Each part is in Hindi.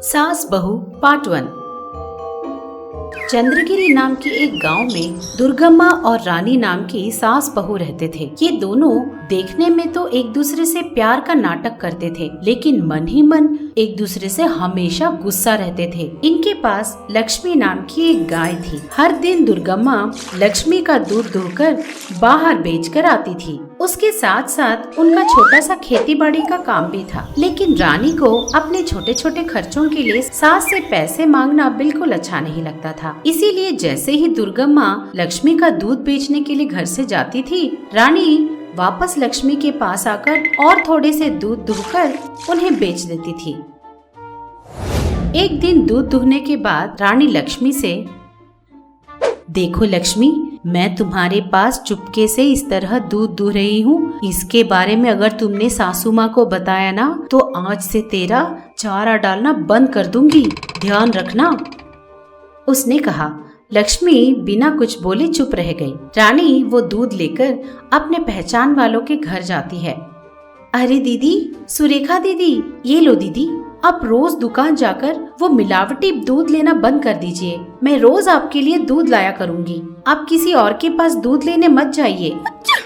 सास बहू पार्ट 1। चंद्रगिरी नाम के एक गांव में दुर्गम्मा और रानी नाम की सास बहू रहते थे। ये दोनों देखने में तो एक दूसरे से प्यार का नाटक करते थे, लेकिन मन ही मन एक दूसरे से हमेशा गुस्सा रहते थे। इनके पास लक्ष्मी नाम की एक गाय थी। हर दिन दुर्गम्मा लक्ष्मी का दूध दुहकर बाहर बेचकर आती थी। उसके साथ साथ उनका छोटा सा खेती बाड़ी का काम भी था। लेकिन रानी को अपने छोटे छोटे खर्चों के लिए सास से पैसे मांगना बिल्कुल अच्छा नहीं लगता था। इसीलिए जैसे ही दुर्गम्मा लक्ष्मी का दूध बेचने के लिए घर से जाती थी, रानी वापस लक्ष्मी के पास आकर और थोड़े से दूध दुहकर उन्हें बेच देती थी। एक दिन दूध दुहने के बाद रानी लक्ष्मी से, देखो लक्ष्मी, मैं तुम्हारे पास चुपके से इस तरह दूध दुह रही हूँ। इसके बारे में अगर तुमने सासू माँ को बताया ना तो आज से तेरा चारा डालना बंद कर दूंगी, ध्यान रखना। उसने कहा। लक्ष्मी बिना कुछ बोले चुप रह गई। रानी वो दूध लेकर अपने पहचान वालों के घर जाती है। अरे दीदी, सुरेखा दीदी, ये लो दीदी, आप रोज दुकान जाकर वो मिलावटी दूध लेना बंद कर दीजिए। मैं रोज आपके लिए दूध लाया करूंगी, आप किसी और के पास दूध लेने मत जाइए।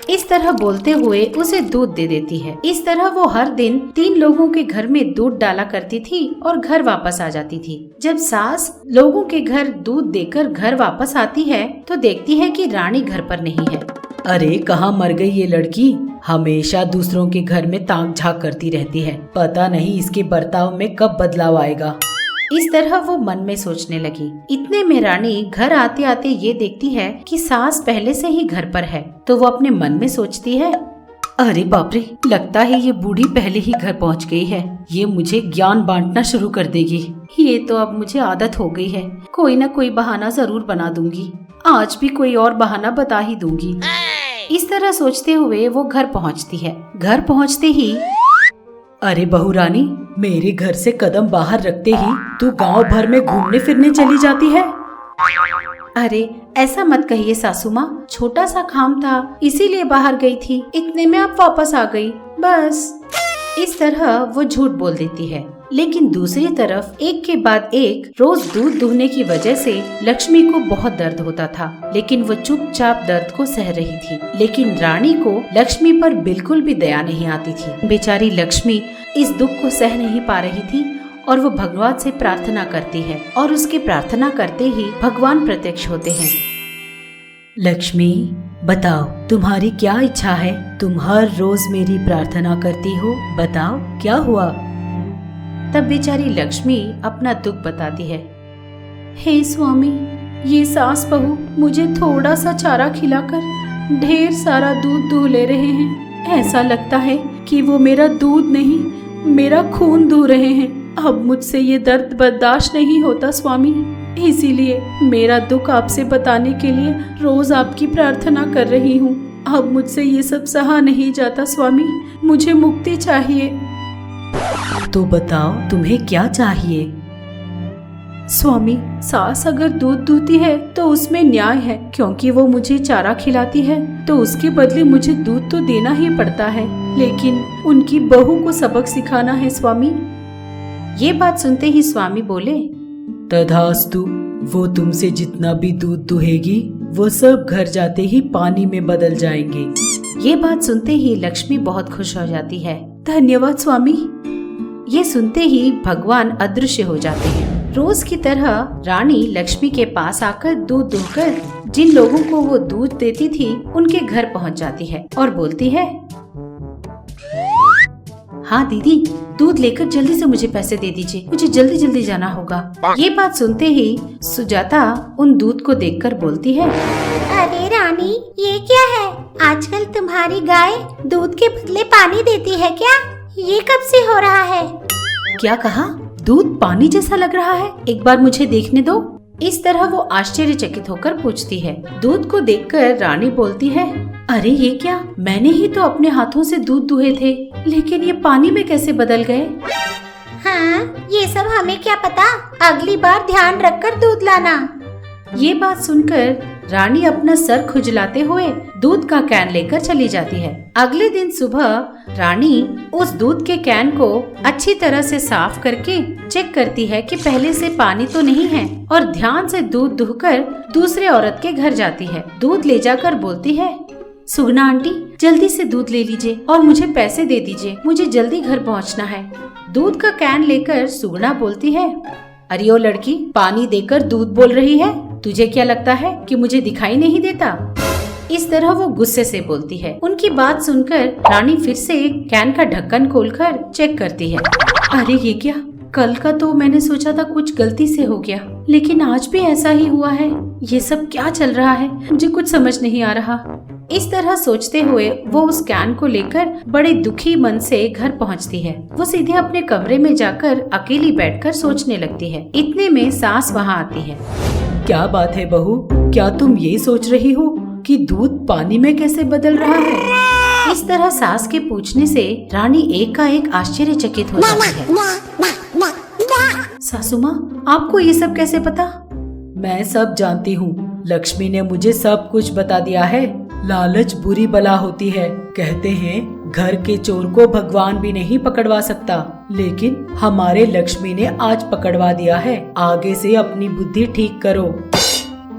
इस तरह बोलते हुए उसे दूध दे देती है। इस तरह वो हर दिन 3 लोगों के घर में दूध डाला करती थी और घर वापस आ जाती थी। जब सास लोगों के घर दूध देकर घर वापस आती है तो देखती है कि रानी घर पर नहीं है। अरे कहाँ मर गई ये लड़की, हमेशा दूसरों के घर में ताक झाक करती रहती है। पता नहीं इसके बर्ताव में कब बदलाव आएगा। इस तरह वो मन में सोचने लगी। इतने में रानी घर आते आते ये देखती है कि सास पहले से ही घर पर है। तो वो अपने मन में सोचती है, अरे बाप रे, लगता है ये बूढ़ी पहले ही घर पहुंच गई है। ये मुझे ज्ञान बांटना शुरू कर देगी। ये तो अब मुझे आदत हो गई है, कोई न कोई बहाना जरूर बना दूंगी। आज भी कोई और बहाना बता ही दूंगी। इस तरह सोचते हुए वो घर पहुंचती है। घर पहुंचते ही, अरे बहू रानी, मेरे घर से कदम बाहर रखते ही तू गांव भर में घूमने फिरने चली जाती है। अरे ऐसा मत कहिए सासू माँ, छोटा सा काम था इसीलिए बाहर गई थी। इतने में आप वापस आ गई, बस। इस तरह वो झूठ बोल देती है। लेकिन दूसरी तरफ एक के बाद एक रोज दूध दुहने की वजह से लक्ष्मी को बहुत दर्द होता था, लेकिन वो चुपचाप दर्द को सह रही थी। लेकिन रानी को लक्ष्मी पर बिल्कुल भी दया नहीं आती थी। बेचारी लक्ष्मी इस दुख को सह नहीं पा रही थी और वो भगवान से प्रार्थना करती है और उसके प्रार्थना करते ही भगवान प्रत्यक्ष होते हैं। लक्ष्मी, बताओ तुम्हारी क्या इच्छा है? तुम हर रोज मेरी प्रार्थना करती हो, बताओ क्या हुआ? तब बेचारी लक्ष्मी अपना दुख बताती है। हे स्वामी, ये सास बहू मुझे थोड़ा सा चारा खिलाकर ढेर सारा दूध दुह ले रहे हैं। ऐसा लगता है कि वो मेरा दूध नहीं, मेरा खून दुह रहे हैं। अब मुझसे ये दर्द बर्दाश्त नहीं होता स्वामी, इसीलिए मेरा दुख आपसे बताने के लिए रोज आपकी प्रार्थना कर रही हूँ। अब मुझसे ये सब सहा नहीं जाता स्वामी, मुझे मुक्ति चाहिए। तो बताओ तुम्हें क्या चाहिए? स्वामी, सास अगर दूध दूहती है तो उसमें न्याय है, क्योंकि वो मुझे चारा खिलाती है तो उसके बदले मुझे दूध तो देना ही पड़ता है। लेकिन उनकी बहू को सबक सिखाना है स्वामी। ये बात सुनते ही स्वामी बोले, तथास्तु, वो तुमसे जितना भी दूध दुहेगी वो सब घर जाते ही पानी में बदल जाएंगे। ये बात सुनते ही लक्ष्मी बहुत खुश हो जाती है। धन्यवाद स्वामी। ये सुनते ही भगवान अदृश्य हो जाते हैं। रोज की तरह रानी लक्ष्मी के पास आकर दूध दुहकर जिन लोगों को वो दूध देती थी उनके घर पहुंच जाती है और बोलती है, हाँ दीदी, दूध लेकर जल्दी से मुझे पैसे दे दीजिए, मुझे जल्दी जल्दी जाना होगा। ये बात सुनते ही सुजाता उन दूध को देखकर बोलती है, अरे रानी, ये क्या है? आजकल तुम्हारी गाय दूध के बदले पानी देती है क्या? ये कब से हो रहा है? क्या कहा? दूध पानी जैसा लग रहा है, एक बार मुझे देखने दो। इस तरह वो आश्चर्यचकित होकर पूछती है। दूध को देखकर रानी बोलती है, अरे ये क्या, मैंने ही तो अपने हाथों से दूध दुहे थे, लेकिन ये पानी में कैसे बदल गए? हाँ, ये सब हमें क्या पता, अगली बार ध्यान रखकर दूध लाना। ये बात सुनकर रानी अपना सर खुजलाते हुए दूध का कैन लेकर चली जाती है। अगले दिन सुबह रानी उस दूध के कैन को अच्छी तरह से साफ करके चेक करती है कि पहले से पानी तो नहीं है, और ध्यान से दूध दुहकर दूसरे औरत के घर जाती है। दूध ले जाकर बोलती है, सुगना आंटी जल्दी से दूध ले लीजिए और मुझे पैसे दे दीजिए, मुझे जल्दी घर पहुंचना है। दूध का कैन लेकर सुगना बोलती है, अरे ओ लड़की, पानी देकर दूध बोल रही है, तुझे क्या लगता है कि मुझे दिखाई नहीं देता? इस तरह वो गुस्से से बोलती है। उनकी बात सुनकर रानी फिर से कैन का ढक्कन खोलकर चेक करती है। अरे ये क्या, कल का तो मैंने सोचा था कुछ गलती से हो गया, लेकिन आज भी ऐसा ही हुआ है। ये सब क्या चल रहा है, मुझे कुछ समझ नहीं आ रहा। इस तरह सोचते हुए वो उस कैन को लेकर बड़े दुखी मन से घर पहुंचती है। वो सीधे अपने कमरे में जाकर अकेली बैठकर सोचने लगती है। इतने में सास वहां आती है। क्या बात है बहू, क्या तुम ये सोच रही हो कि दूध पानी में कैसे बदल रहा है? इस तरह सास के पूछने से रानी एकाएक आश्चर्यचकित हो जाती है। सासू माँ, आपको ये सब कैसे पता? मैं सब जानती हूँ, लक्ष्मी ने मुझे सब कुछ बता दिया है। लालच बुरी बला होती है। कहते हैं घर के चोर को भगवान भी नहीं पकड़वा सकता, लेकिन हमारे लक्ष्मी ने आज पकड़वा दिया है। आगे से अपनी बुद्धि ठीक करो।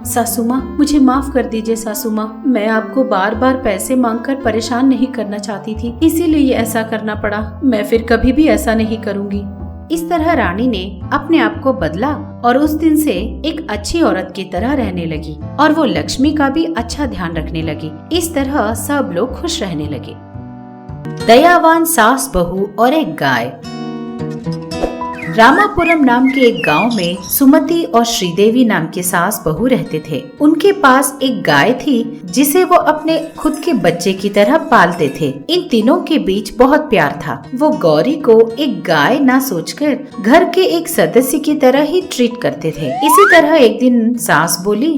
सासू माँ, मुझे माफ कर दीजिए सासू माँ, मैं आपको बार बार पैसे मांगकर परेशान नहीं करना चाहती थी, इसीलिए ऐसा करना पड़ा। मैं फिर कभी भी ऐसा नहीं करूँगी। इस तरह रानी ने अपने आप को बदला और उस दिन से एक अच्छी औरत की तरह रहने लगी और वो लक्ष्मी का भी अच्छा ध्यान रखने लगी। इस तरह सब लोग खुश रहने लगे। दयावान सास बहू और एक गाय। रामापुरम नाम के एक गांव में सुमति और श्रीदेवी नाम के सास बहू रहते थे। उनके पास एक गाय थी जिसे वो अपने खुद के बच्चे की तरह पालते थे। इन तीनों के बीच बहुत प्यार था। वो गौरी को एक गाय ना सोचकर घर के एक सदस्य की तरह ही ट्रीट करते थे। इसी तरह एक दिन सास बोली,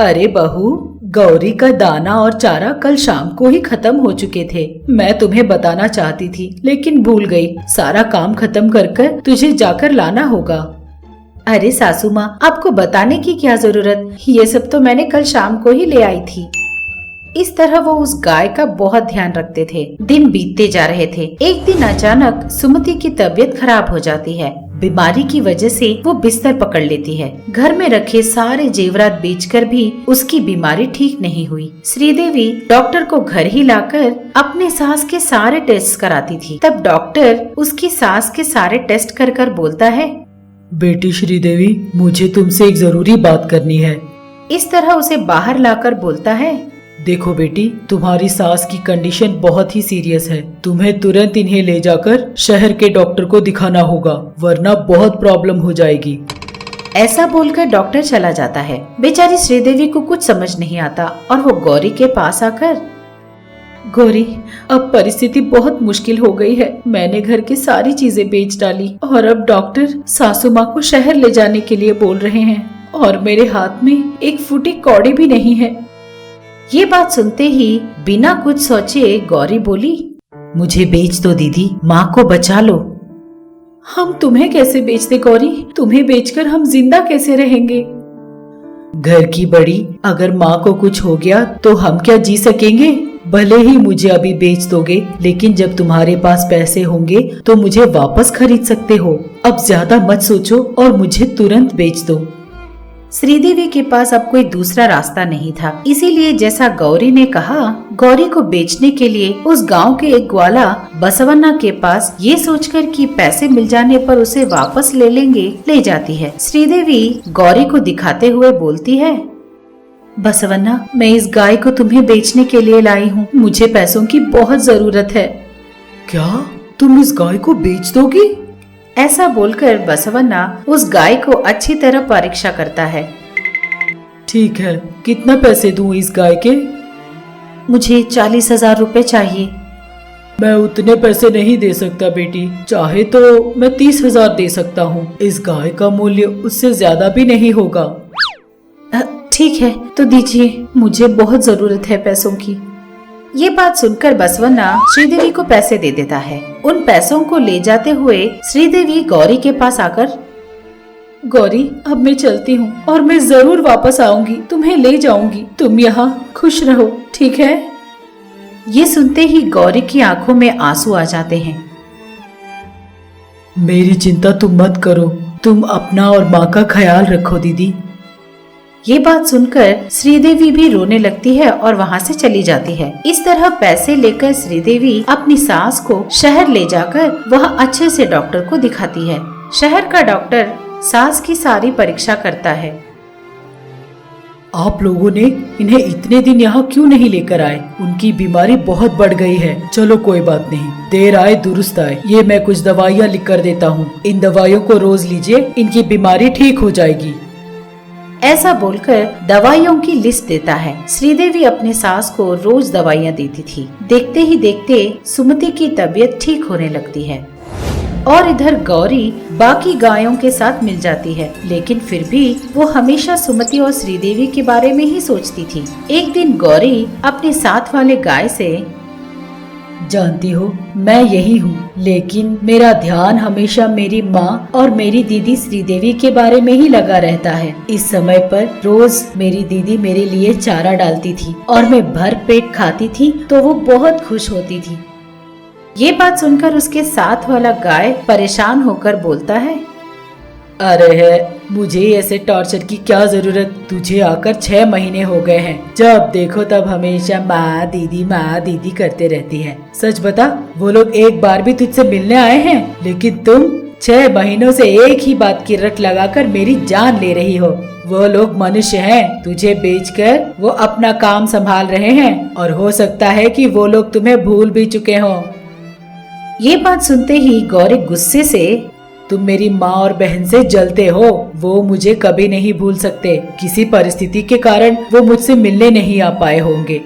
अरे बहू, गौरी का दाना और चारा कल शाम को ही खत्म हो चुके थे। मैं तुम्हें बताना चाहती थी लेकिन भूल गई। सारा काम खत्म कर कर तुझे जाकर लाना होगा। अरे सासू माँ, आपको बताने की क्या जरूरत, ये सब तो मैंने कल शाम को ही ले आई थी। इस तरह वो उस गाय का बहुत ध्यान रखते थे। दिन बीतते जा रहे थे। एक दिन अचानक सुमति की तबीयत खराब हो जाती है। बीमारी की वजह से वो बिस्तर पकड़ लेती है। घर में रखे सारे जेवरात बेचकर भी उसकी बीमारी ठीक नहीं हुई। श्रीदेवी डॉक्टर को घर ही लाकर अपने सास के सारे टेस्ट कराती थी। तब डॉक्टर उसकी सास के सारे टेस्ट कर कर बोलता है, बेटी श्रीदेवी, मुझे तुमसे एक जरूरी बात करनी है। इस तरह उसे बाहर लाकर बोलता है, देखो बेटी, तुम्हारी सास की कंडीशन बहुत ही सीरियस है। तुम्हें तुरंत इन्हें ले जाकर शहर के डॉक्टर को दिखाना होगा, वरना बहुत प्रॉब्लम हो जाएगी। ऐसा बोलकर डॉक्टर चला जाता है। बेचारी श्रीदेवी को कुछ समझ नहीं आता और वो गौरी के पास आकर, गौरी, अब परिस्थिति बहुत मुश्किल हो गई है। मैंने घर की सारी चीजें बेच डाली और अब डॉक्टर सासू माँ को शहर ले जाने के लिए बोल रहे हैं और मेरे हाथ में एक फूटी कौड़ी भी नहीं है। ये बात सुनते ही बिना कुछ सोचे गौरी बोली, मुझे बेच दो दीदी, माँ को बचा लो। हम तुम्हें कैसे बेच दे गौरी, तुम्हें बेचकर हम जिंदा कैसे रहेंगे? घर की बड़ी, अगर माँ को कुछ हो गया तो हम क्या जी सकेंगे? भले ही मुझे अभी बेच दोगे, लेकिन जब तुम्हारे पास पैसे होंगे तो मुझे वापस खरीद सकते हो। अब ज्यादा मत सोचो और मुझे तुरंत बेच दो। श्रीदेवी के पास अब कोई दूसरा रास्ता नहीं था, इसीलिए जैसा गौरी ने कहा, गौरी को बेचने के लिए उस गांव के एक ग्वाला बसवन्ना के पास ये सोचकर कि पैसे मिल जाने पर उसे वापस ले लेंगे, ले जाती है। श्रीदेवी गौरी को दिखाते हुए बोलती है, बसवन्ना, मैं इस गाय को तुम्हें बेचने के लिए लाई हूँ, मुझे पैसों की बहुत जरूरत है। क्या तुम इस गाय को बेच दोगी? ऐसा बोलकर बसवन्ना उस गाय को अच्छी तरह परीक्षा करता है। ठीक है, कितना पैसे दूं इस गाय के? मुझे 40,000 रुपए चाहिए। मैं उतने पैसे नहीं दे सकता बेटी, चाहे तो मैं 30,000 दे सकता हूँ। इस गाय का मूल्य उससे ज्यादा भी नहीं होगा। ठीक है, तो दीजिए, मुझे बहुत जरूरत है पैसों की। ये बात सुनकर बसवन्ना श्रीदेवी को पैसे दे देता है। उन पैसों को ले जाते हुए श्रीदेवी गौरी के पास आकर, गौरी अब मैं चलती हूँ और मैं जरूर वापस आऊंगी, तुम्हें ले जाऊंगी। तुम यहाँ खुश रहो, ठीक है? ये सुनते ही गौरी की आंखों में आंसू आ जाते हैं। मेरी चिंता तुम मत करो, तुम अपना और माँ का ख्याल रखो दीदी। ये बात सुनकर श्रीदेवी भी रोने लगती है और वहाँ से चली जाती है। इस तरह पैसे लेकर श्रीदेवी अपनी सास को शहर ले जाकर वह अच्छे से डॉक्टर को दिखाती है। शहर का डॉक्टर सास की सारी परीक्षा करता है। आप लोगों ने इन्हें इतने दिन यहाँ क्यों नहीं लेकर आए? उनकी बीमारी बहुत बढ़ गई है। चलो कोई बात नहीं, देर आए दुरुस्त आए। ये मैं कुछ दवाइयाँ लिख कर देता हूँ, इन दवाइयों को रोज लीजिए, इनकी बीमारी ठीक हो जाएगी। ऐसा बोलकर दवाइयों की लिस्ट देता है। श्रीदेवी अपने सास को रोज दवाइयाँ देती थी। देखते ही देखते सुमति की तबीयत ठीक होने लगती है और इधर गौरी बाकी गायों के साथ मिल जाती है, लेकिन फिर भी वो हमेशा सुमति और श्रीदेवी के बारे में ही सोचती थी। एक दिन गौरी अपने साथ वाले गाय से, जानती हो मैं यही हूँ, लेकिन मेरा ध्यान हमेशा मेरी माँ और मेरी दीदी श्रीदेवी के बारे में ही लगा रहता है। इस समय पर रोज मेरी दीदी मेरे लिए चारा डालती थी और मैं भर पेट खाती थी तो वो बहुत खुश होती थी। ये बात सुनकर उसके साथ वाला गाय परेशान होकर बोलता है, अरे है, मुझे ऐसे टॉर्चर की क्या जरूरत? तुझे आकर 6 महीने हो गए हैं, जब देखो तब हमेशा माँ दीदी करते रहती है। सच बता, वो लोग एक बार भी तुझसे मिलने आए हैं, लेकिन तुम 6 महीनों से एक ही बात की रट लगाकर मेरी जान ले रही हो। वो लोग मनुष्य हैं, तुझे बेचकर वो अपना काम संभाल रहे हैं और हो सकता है कि वो लोग तुम्हें भूल भी चुके हों। ये बात सुनते ही गौरी गुस्से से, तुम मेरी माँ और बहन से जलते हो, वो मुझे कभी नहीं भूल सकते। किसी परिस्थिति के कारण वो मुझसे मिलने नहीं आ पाए होंगे।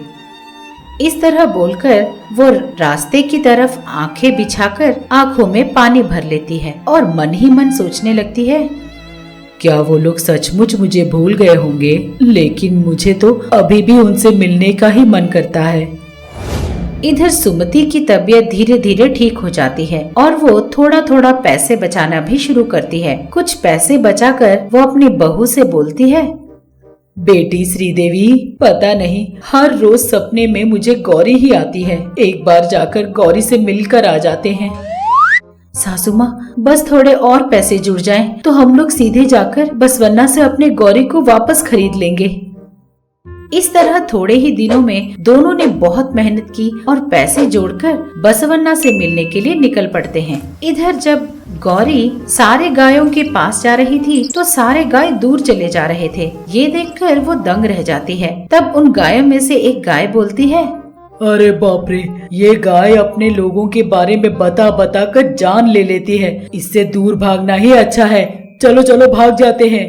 इस तरह बोलकर वो रास्ते की तरफ आंखें बिछाकर आंखों में पानी भर लेती है और मन ही मन सोचने लगती है, क्या वो लोग सचमुच मुझे भूल गए होंगे? लेकिन मुझे तो अभी भी उनसे मिलने का ही मन करता है। इधर सुमति की तबीयत धीरे धीरे ठीक हो जाती है और वो थोड़ा थोड़ा पैसे बचाना भी शुरू करती है। कुछ पैसे बचाकर वो अपनी बहू से बोलती है, बेटी श्रीदेवी, पता नहीं हर रोज सपने में मुझे गौरी ही आती है। एक बार जाकर गौरी से मिलकर आ जाते हैं। सासू माँ, बस थोड़े और पैसे जुड़ जाएं तो हम लोग सीधे जाकर बसवन्ना से अपने गौरी को वापस खरीद लेंगे। इस तरह थोड़े ही दिनों में दोनों ने बहुत मेहनत की और पैसे जोड़कर बसवन्ना से मिलने के लिए निकल पड़ते हैं। इधर जब गौरी सारे गायों के पास जा रही थी तो सारे गाय दूर चले जा रहे थे। ये देखकर वो दंग रह जाती है। तब उन गायों में से एक गाय बोलती है, अरे बाप रे, ये गाय अपने लोगों के बारे में बता कर जान ले लेती है। इससे दूर भागना ही अच्छा है। चलो चलो भाग जाते हैं।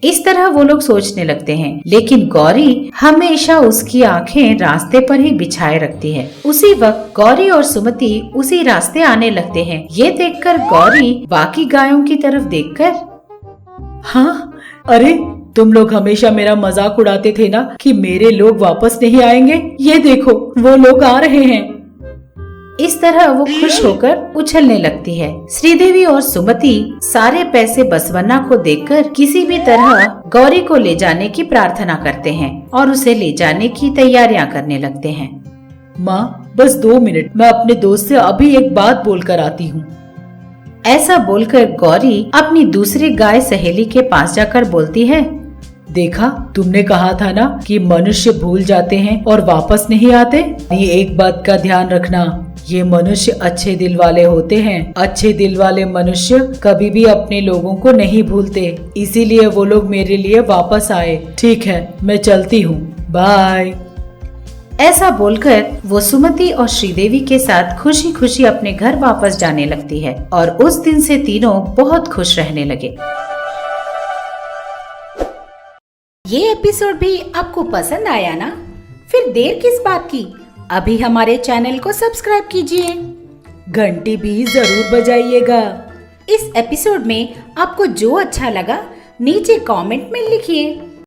इस तरह वो लोग सोचने लगते हैं, लेकिन गौरी हमेशा उसकी आंखें रास्ते पर ही बिछाए रखती है। उसी वक्त गौरी और सुमति उसी रास्ते आने लगते हैं। ये देखकर गौरी बाकी गायों की तरफ देखकर, हाँ, अरे तुम लोग हमेशा मेरा मजाक उड़ाते थे ना कि मेरे लोग वापस नहीं आएंगे। ये देखो वो लोग आ रहे हैं। इस तरह वो खुश होकर उछलने लगती है। श्रीदेवी और सुमति सारे पैसे बसवन्ना को देकर किसी भी तरह गौरी को ले जाने की प्रार्थना करते हैं और उसे ले जाने की तैयारियां करने लगते हैं। माँ, बस 2 मिनट, मैं अपने दोस्त से अभी एक बात बोलकर आती हूँ। ऐसा बोलकर गौरी अपनी दूसरी गाय सहेली के पास जाकर बोलती है, देखा, तुमने कहा था ना कि मनुष्य भूल जाते हैं और वापस नहीं आते। ये एक बात का ध्यान रखना, ये मनुष्य अच्छे दिल वाले होते हैं। अच्छे दिल वाले मनुष्य कभी भी अपने लोगों को नहीं भूलते, इसीलिए वो लोग मेरे लिए वापस आए। ठीक है, मैं चलती हूँ, बाय। ऐसा बोलकर वो सुमति और श्रीदेवी के साथ खुशी खुशी अपने घर वापस जाने लगती है और उस दिन से तीनों बहुत खुश रहने लगे। ये एपिसोड भी आपको पसंद आया ना? फिर देर किस बात की, अभी हमारे चैनल को सब्सक्राइब कीजिए, घंटी भी जरूर बजाइएगा। इस एपिसोड में आपको जो अच्छा लगा नीचे कमेंट में लिखिए।